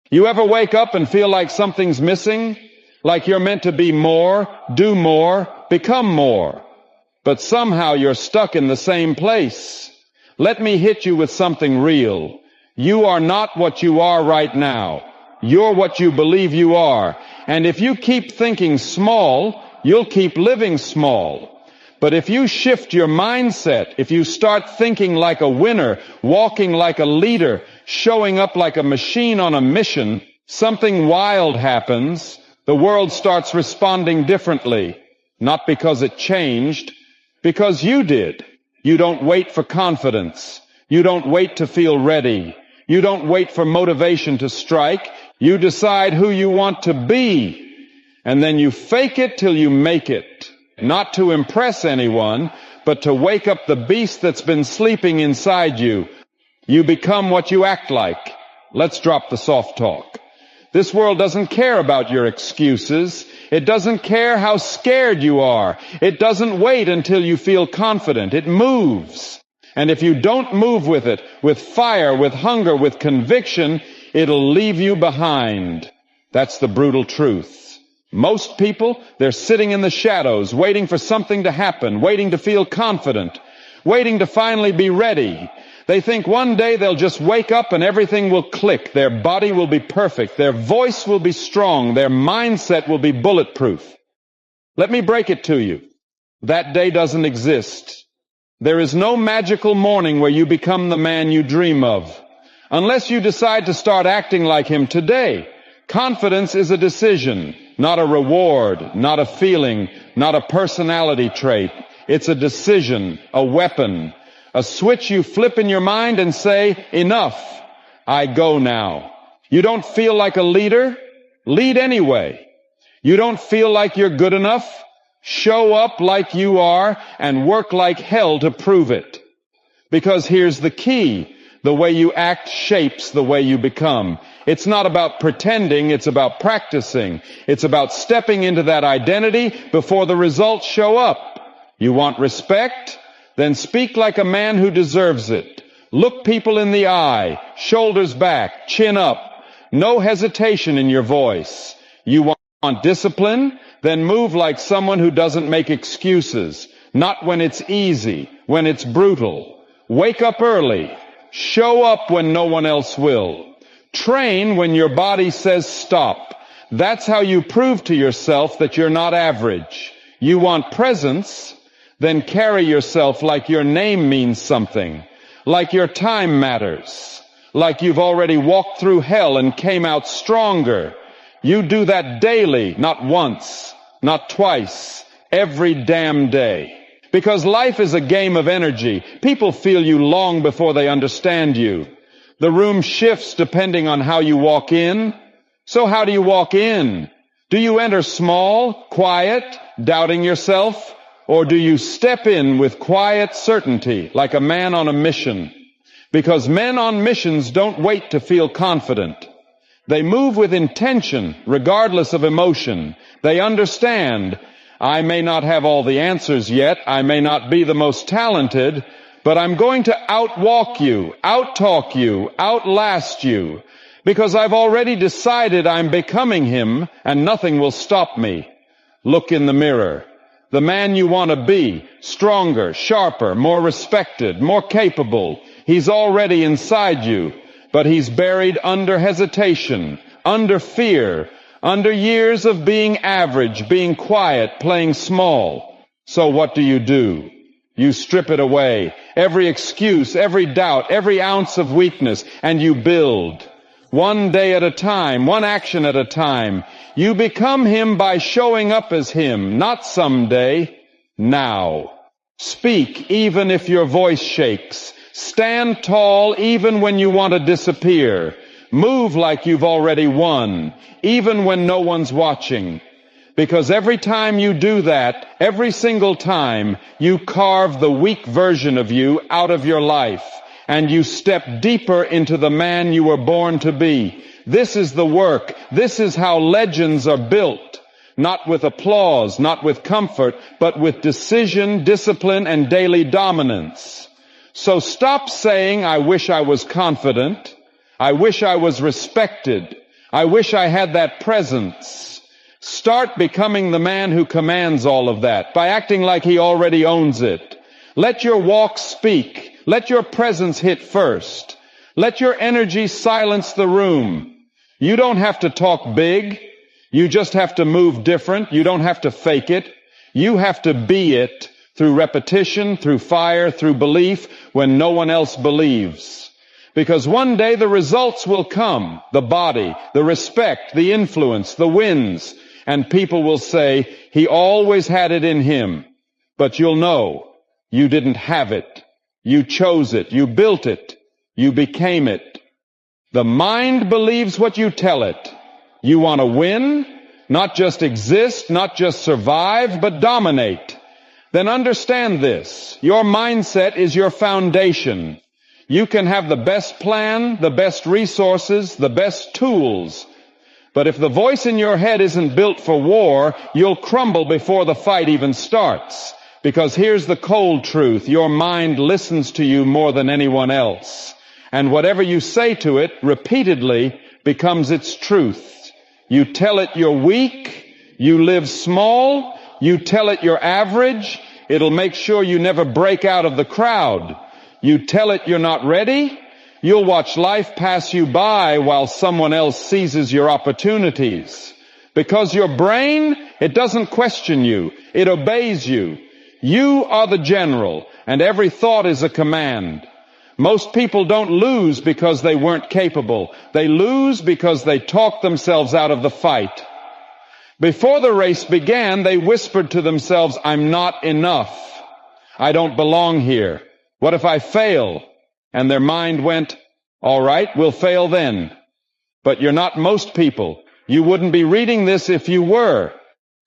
You ever wake up and feel like something's missing? Like you're meant to be more, do more, become more. But somehow you're stuck in the same place. Let me hit you with something real. You are not what you are right now. You're what you believe you are. And if you keep thinking small, you'll keep living small. But if you shift your mindset, if you start thinking like a winner, walking like a leader, showing up like a machine on a mission, something wild happens. The world starts responding differently. Not because it changed, because you did. You don't wait for confidence. You don't wait to feel ready. You don't wait for motivation to strike. You decide who you want to be. And then you fake it till you make it. Not to impress anyone, but to wake up the beast that's been sleeping inside you. You become what you act like. Let's drop the soft talk. This world doesn't care about your excuses. It doesn't care how scared you are. It doesn't wait until you feel confident. It moves. And if you don't move with it, with fire, with hunger, with conviction, it'll leave you behind. That's the brutal truth. Most people, they're sitting in the shadows, waiting for something to happen, waiting to feel confident, waiting to finally be ready. They think one day they'll just wake up and everything will click. Their body will be perfect. Their voice will be strong. Their mindset will be bulletproof. Let me break it to you. That day doesn't exist. There is no magical morning where you become the man you dream of. Unless you decide to start acting like him today. Confidence is a decision, not a reward, not a feeling, not a personality trait. It's a decision, a weapon, a switch you flip in your mind and say, enough, I go now. You don't feel like a leader? Lead anyway. You don't feel like you're good enough? Show up like you are and work like hell to prove it. Because here's the key. The way you act shapes the way you become. It's not about pretending, it's about practicing. It's about stepping into that identity before the results show up. You want respect? Then speak like a man who deserves it. Look people in the eye, shoulders back, chin up. No hesitation in your voice. You want discipline? Then move like someone who doesn't make excuses. Not when it's easy, when it's brutal. Wake up early. Show up when no one else will. Train when your body says stop. That's how you prove to yourself that you're not average. You want presence? Then carry yourself like your name means something. Like your time matters. Like you've already walked through hell and came out stronger. You do that daily, not once, not twice, every damn day. Because life is a game of energy. People feel you long before they understand you. The room shifts depending on how you walk in. So how do you walk in? Do you enter small, quiet, doubting yourself? Or do you step in with quiet certainty, like a man on a mission? Because men on missions don't wait to feel confident. They move with intention, regardless of emotion. They understand, I may not have all the answers yet, I may not be the most talented, but I'm going to outwalk you, outtalk you, outlast you, because I've already decided I'm becoming him and nothing will stop me. Look in the mirror. The man you want to be, stronger, sharper, more respected, more capable, he's already inside you, but he's buried under hesitation, under fear, under years of being average, being quiet, playing small. So what do? You strip it away, every excuse, every doubt, every ounce of weakness, and you build. One day at a time, one action at a time. You become him by showing up as him, not someday, now. Speak even if your voice shakes. Stand tall even when you want to disappear. Move like you've already won, even when no one's watching. Because every time you do that, every single time, you carve the weak version of you out of your life, and you step deeper into the man you were born to be. This is the work. This is how legends are built. Not with applause, not with comfort, but with decision, discipline, and daily dominance. So stop saying, I wish I was confident. I wish I was respected. I wish I had that presence. Start becoming the man who commands all of that by acting like he already owns it. Let your walk speak. Let your presence hit first. Let your energy silence the room. You don't have to talk big. You just have to move different. You don't have to fake it. You have to be it through repetition, through fire, through belief when no one else believes. Because one day the results will come, the body, the respect, the influence, the wins, and people will say, he always had it in him. But you'll know you didn't have it. You chose it. You built it. You became it. The mind believes what you tell it. You want to win, not just exist, not just survive, but dominate. Then understand this. Your mindset is your foundation. You can have the best plan, the best resources, the best tools. But if the voice in your head isn't built for war, you'll crumble before the fight even starts. Because here's the cold truth. Your mind listens to you more than anyone else. And whatever you say to it repeatedly becomes its truth. You tell it you're weak, you live small, you tell it you're average, it'll make sure you never break out of the crowd. You tell it you're not ready, you'll watch life pass you by while someone else seizes your opportunities. Because your brain, it doesn't question you, it obeys you. You are the general, and every thought is a command. Most people don't lose because they weren't capable. They lose because they talked themselves out of the fight. Before the race began, they whispered to themselves, I'm not enough. I don't belong here. What if I fail? And their mind went, all right, we'll fail then. But you're not most people. You wouldn't be reading this if you were.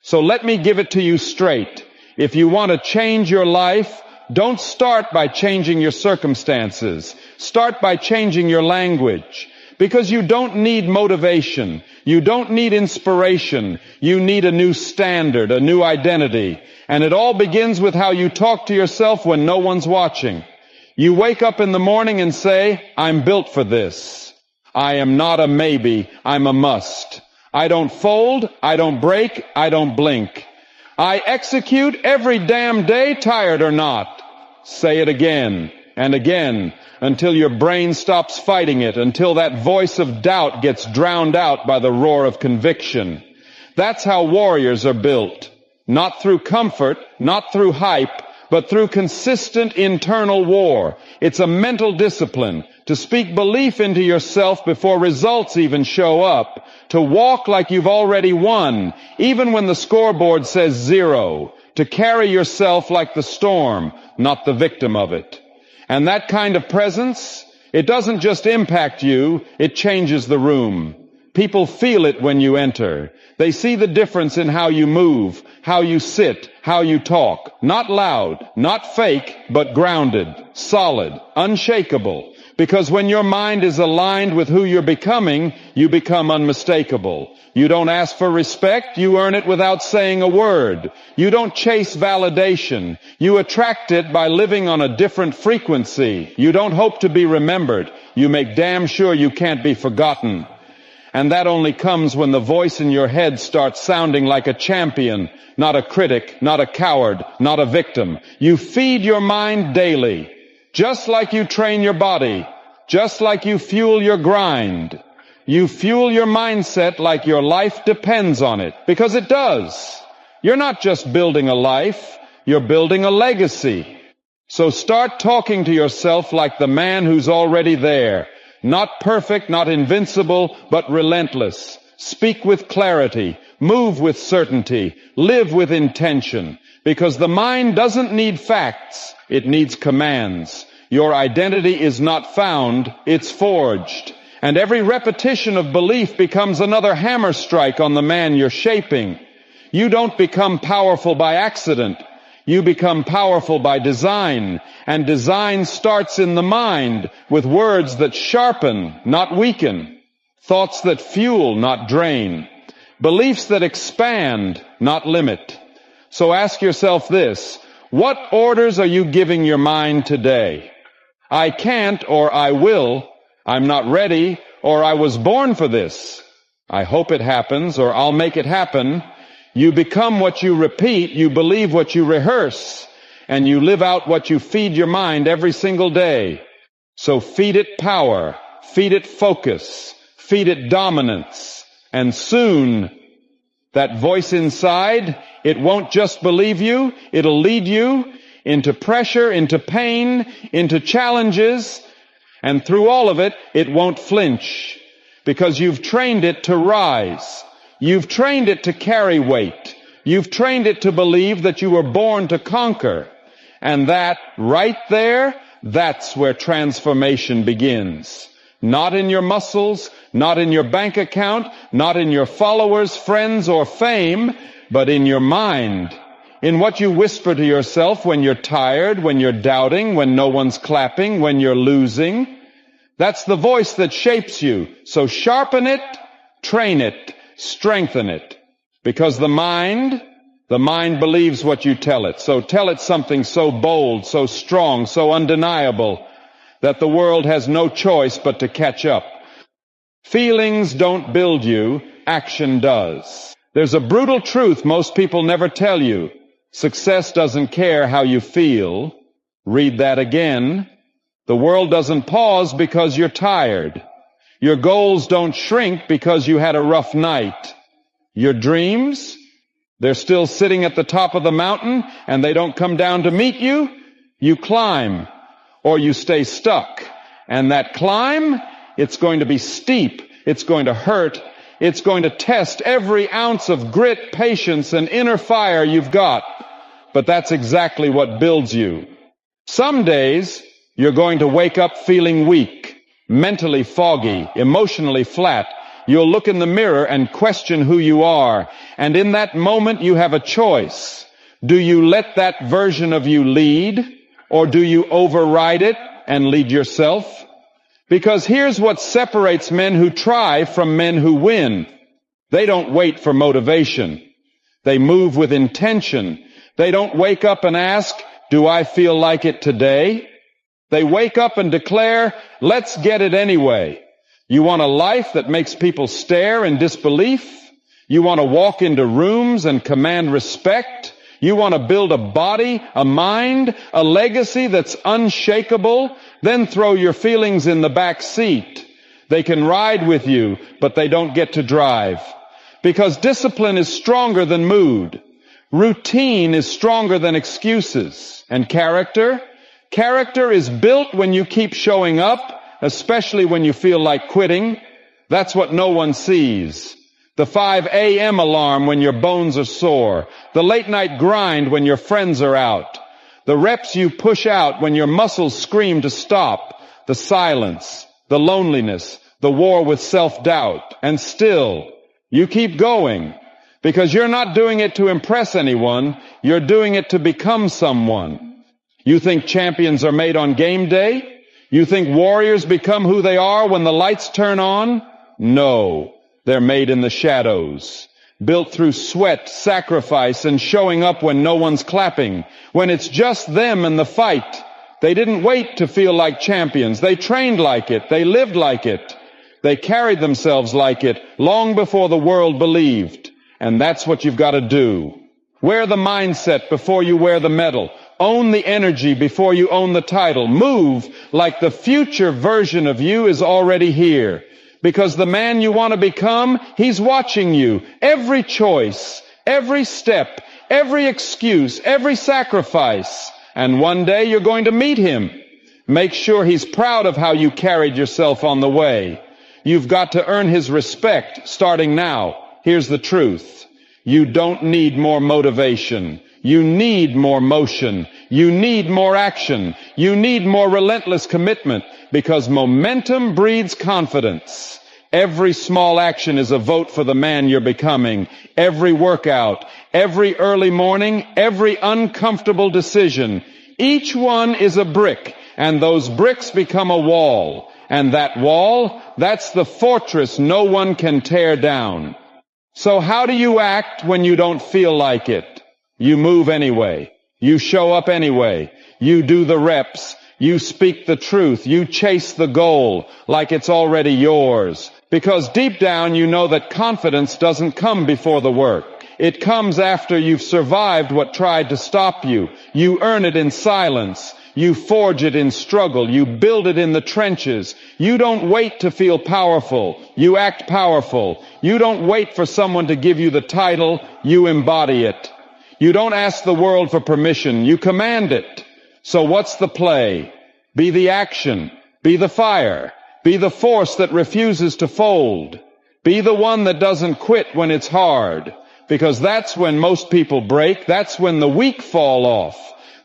So let me give it to you straight. If you want to change your life, don't start by changing your circumstances. Start by changing your language. Because you don't need motivation. You don't need inspiration. You need a new standard, a new identity. And it all begins with how you talk to yourself when no one's watching. You wake up in the morning and say, I'm built for this. I am not a maybe, I'm a must. I don't fold, I don't break, I don't blink. I execute every damn day, tired or not. Say it again and again until your brain stops fighting it, until that voice of doubt gets drowned out by the roar of conviction. That's how warriors are built. Not through comfort, not through hype, but through consistent internal war. It's a mental discipline to speak belief into yourself before results even show up, to walk like you've already won, even when the scoreboard says 0, to carry yourself like the storm, not the victim of it. And that kind of presence, it doesn't just impact you, it changes the room. People feel it when you enter. They see the difference in how you move, how you sit, how you talk. Not loud, not fake, but grounded, solid, unshakable. Because when your mind is aligned with who you're becoming, you become unmistakable. You don't ask for respect, you earn it without saying a word. You don't chase validation. You attract it by living on a different frequency. You don't hope to be remembered. You make damn sure you can't be forgotten. And that only comes when the voice in your head starts sounding like a champion, not a critic, not a coward, not a victim. You feed your mind daily, just like you train your body, just like you fuel your grind. You fuel your mindset like your life depends on it, because it does. You're not just building a life, you're building a legacy. So start talking to yourself like the man who's already there. Not perfect, not invincible, but relentless. Speak with clarity, move with certainty, live with intention, because the mind doesn't need facts, it needs commands. Your identity is not found, it's forged. And every repetition of belief becomes another hammer strike on the man you're shaping. You don't become powerful by accident. You become powerful by design, and design starts in the mind with words that sharpen, not weaken, thoughts that fuel, not drain, beliefs that expand, not limit. So ask yourself this, what orders are you giving your mind today? I can't or I will, I'm not ready or I was born for this. I hope it happens, or I'll make it happen. You become what you repeat, you believe what you rehearse, and you live out what you feed your mind every single day. So feed it power, feed it focus, feed it dominance, and soon that voice inside, it won't just believe you, it'll lead you into pressure, into pain, into challenges, and through all of it, it won't flinch. Because you've trained it to rise. You've trained it to carry weight. You've trained it to believe that you were born to conquer. And that, right there, that's where transformation begins. Not in your muscles, not in your bank account, not in your followers, friends, or fame, but in your mind. In what you whisper to yourself when you're tired, when you're doubting, when no one's clapping, when you're losing. That's the voice that shapes you. So sharpen it, train it, strengthen it. Because the mind believes what you tell it. So tell it something so bold, so strong, so undeniable that the world has no choice but to catch up. Feelings don't build you, action does. There's a brutal truth most people never tell you. Success doesn't care how you feel. Read that again. The world doesn't pause because you're tired. Your goals don't shrink because you had a rough night. Your dreams, they're still sitting at the top of the mountain and they don't come down to meet you. You climb or you stay stuck. And that climb, it's going to be steep. It's going to hurt. It's going to test every ounce of grit, patience, and inner fire you've got. But that's exactly what builds you. Some days, you're going to wake up feeling weak, mentally foggy, emotionally flat. You'll look in the mirror and question who you are. And in that moment, you have a choice. Do you let that version of you lead, or do you override it and lead yourself? Because here's what separates men who try from men who win. They don't wait for motivation. They move with intention. They don't wake up and ask, do I feel like it today? They wake up and declare, let's get it anyway. You want a life that makes people stare in disbelief? You want to walk into rooms and command respect? You want to build a body, a mind, a legacy that's unshakable? Then throw your feelings in the back seat. They can ride with you, but they don't get to drive. Because discipline is stronger than mood. Routine is stronger than excuses. And character? Character is built when you keep showing up, especially when you feel like quitting. That's what no one sees. The 5 a.m. alarm when your bones are sore. The late night grind when your friends are out. The reps you push out when your muscles scream to stop. The silence, the loneliness, the war with self-doubt. And still, you keep going. Because you're not doing it to impress anyone. You're doing it to become someone. You think champions are made on game day? You think warriors become who they are when the lights turn on? No. They're made in the shadows, built through sweat, sacrifice, and showing up when no one's clapping, when it's just them and the fight. They didn't wait to feel like champions. They trained like it. They lived like it. They carried themselves like it long before the world believed. And that's what you've got to do. Wear the mindset before you wear the medal. Own the energy before you own the title. Move like the future version of you is already here. Because the man you want to become, he's watching you. Every choice, every step, every excuse, every sacrifice. And one day you're going to meet him. Make sure he's proud of how you carried yourself on the way. You've got to earn his respect starting now. Here's the truth. You don't need more motivation. You need more motion. You need more action. You need more relentless commitment, because momentum breeds confidence. Every small action is a vote for the man you're becoming. Every workout, every early morning, every uncomfortable decision. Each one is a brick, and those bricks become a wall. And that wall, that's the fortress no one can tear down. So how do you act when you don't feel like it? You move anyway. You show up anyway. You do the reps. You speak the truth. You chase the goal like it's already yours. Because deep down you know that confidence doesn't come before the work. It comes after you've survived what tried to stop you. You earn it in silence. You forge it in struggle. You build it in the trenches. You don't wait to feel powerful. You act powerful. You don't wait for someone to give you the title. You embody it. You don't ask the world for permission. You command it. So what's the play? Be the action. Be the fire. Be the force that refuses to fold. Be the one that doesn't quit when it's hard. Because that's when most people break. That's when the weak fall off.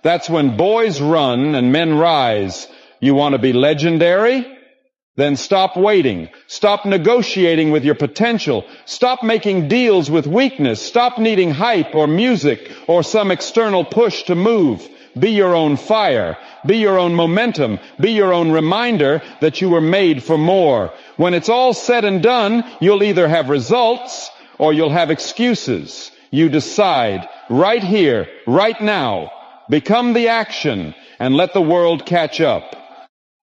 That's when boys run and men rise. You want to be legendary? Then stop waiting. Stop negotiating with your potential. Stop making deals with weakness. Stop needing hype or music or some external push to move. Be your own fire. Be your own momentum. Be your own reminder that you were made for more. When it's all said and done, you'll either have results or you'll have excuses. You decide right here, right now. Become the action and let the world catch up.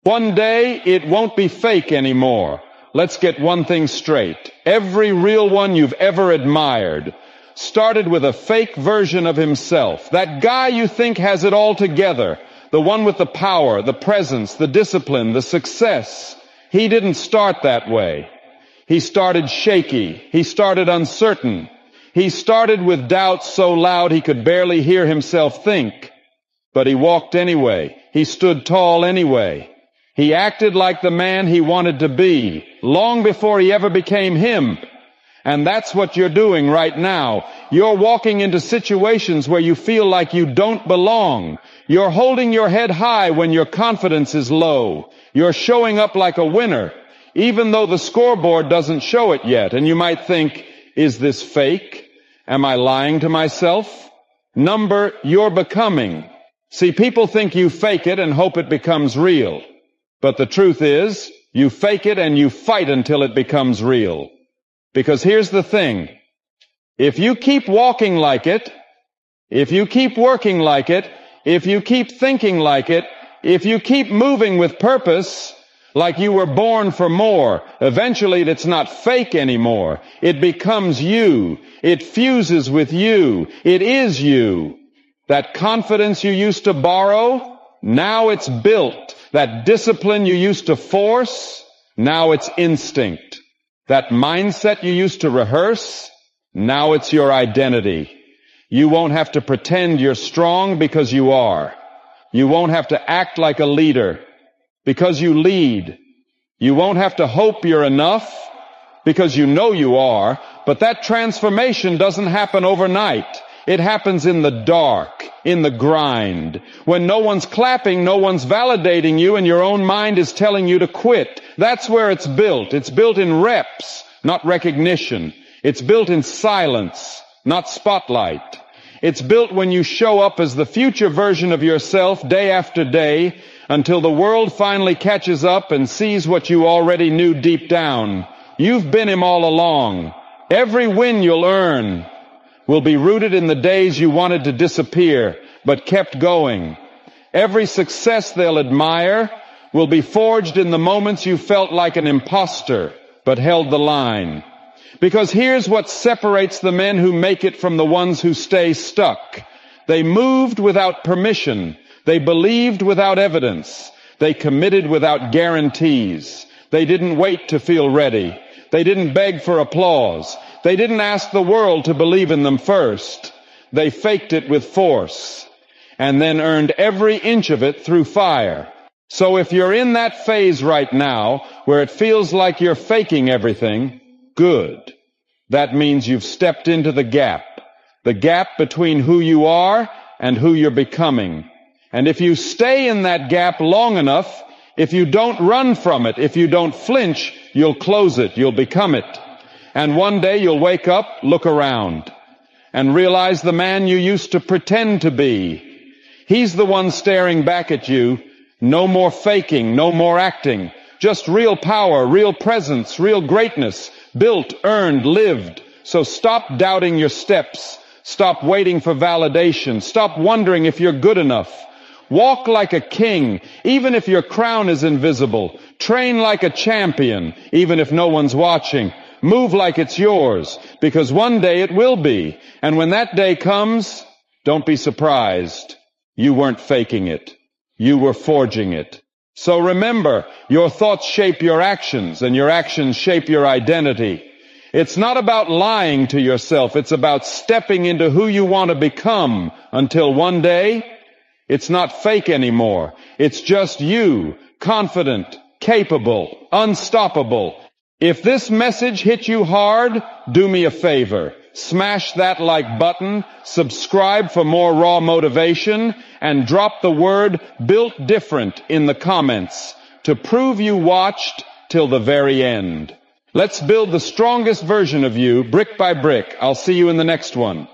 One day it won't be fake anymore. Let's get one thing straight. Every real one you've ever admired started with a fake version of himself. That guy you think has it all together. The one with the power, the presence, the discipline, the success. He didn't start that way. He started shaky. He started uncertain. He started with doubts so loud he could barely hear himself think. But he walked anyway. He stood tall anyway. He acted like the man he wanted to be, long before he ever became him. And that's what you're doing right now. You're walking into situations where you feel like you don't belong. You're holding your head high when your confidence is low. You're showing up like a winner, even though the scoreboard doesn't show it yet. And you might think, is this fake? Am I lying to myself? Number, you're becoming. See, people think you fake it and hope it becomes real. But the truth is, you fake it and you fight until it becomes real. Because here's the thing. If you keep walking like it, if you keep working like it, if you keep thinking like it, if you keep moving with purpose, like you were born for more, eventually it's not fake anymore. It becomes you. It fuses with you. It is you. That confidence you used to borrow, now it's built. That discipline you used to force, now it's instinct. That mindset you used to rehearse, now it's your identity. You won't have to pretend you're strong because you are. You won't have to act like a leader because you lead. You won't have to hope you're enough because you know you are. But that transformation doesn't happen overnight. It happens in the dark, in the grind. When no one's clapping, no one's validating you, and your own mind is telling you to quit. That's where it's built. It's built in reps, not recognition. It's built in silence, not spotlight. It's built when you show up as the future version of yourself day after day until the world finally catches up and sees what you already knew deep down. You've been him all along. Every win you'll earn will be rooted in the days you wanted to disappear, but kept going. Every success they'll admire will be forged in the moments you felt like an imposter, but held the line. Because here's what separates the men who make it from the ones who stay stuck. They moved without permission. They believed without evidence. They committed without guarantees. They didn't wait to feel ready. They didn't beg for applause. They didn't ask the world to believe in them first. They faked it with force and then earned every inch of it through fire. So if you're in that phase right now where it feels like you're faking everything, good. That means you've stepped into the gap between who you are and who you're becoming. And if you stay in that gap long enough, if you don't run from it, if you don't flinch, you'll close it, you'll become it. And one day you'll wake up, look around, and realize the man you used to pretend to be. He's the one staring back at you. No more faking, no more acting. Just real power, real presence, real greatness. Built, earned, lived. So stop doubting your steps. Stop waiting for validation. Stop wondering if you're good enough. Walk like a king, even if your crown is invisible. Train like a champion, even if no one's watching. Move like it's yours, because one day it will be. And when that day comes, don't be surprised. You weren't faking it. You were forging it. So remember, your thoughts shape your actions, and your actions shape your identity. It's not about lying to yourself. It's about stepping into who you want to become until one day, it's not fake anymore. It's just you, confident, capable, unstoppable. If this message hit you hard, do me a favor. Smash that like button, subscribe for more raw motivation, and drop the word "built different" in the comments to prove you watched till the very end. Let's build the strongest version of you, brick by brick. I'll see you in the next one.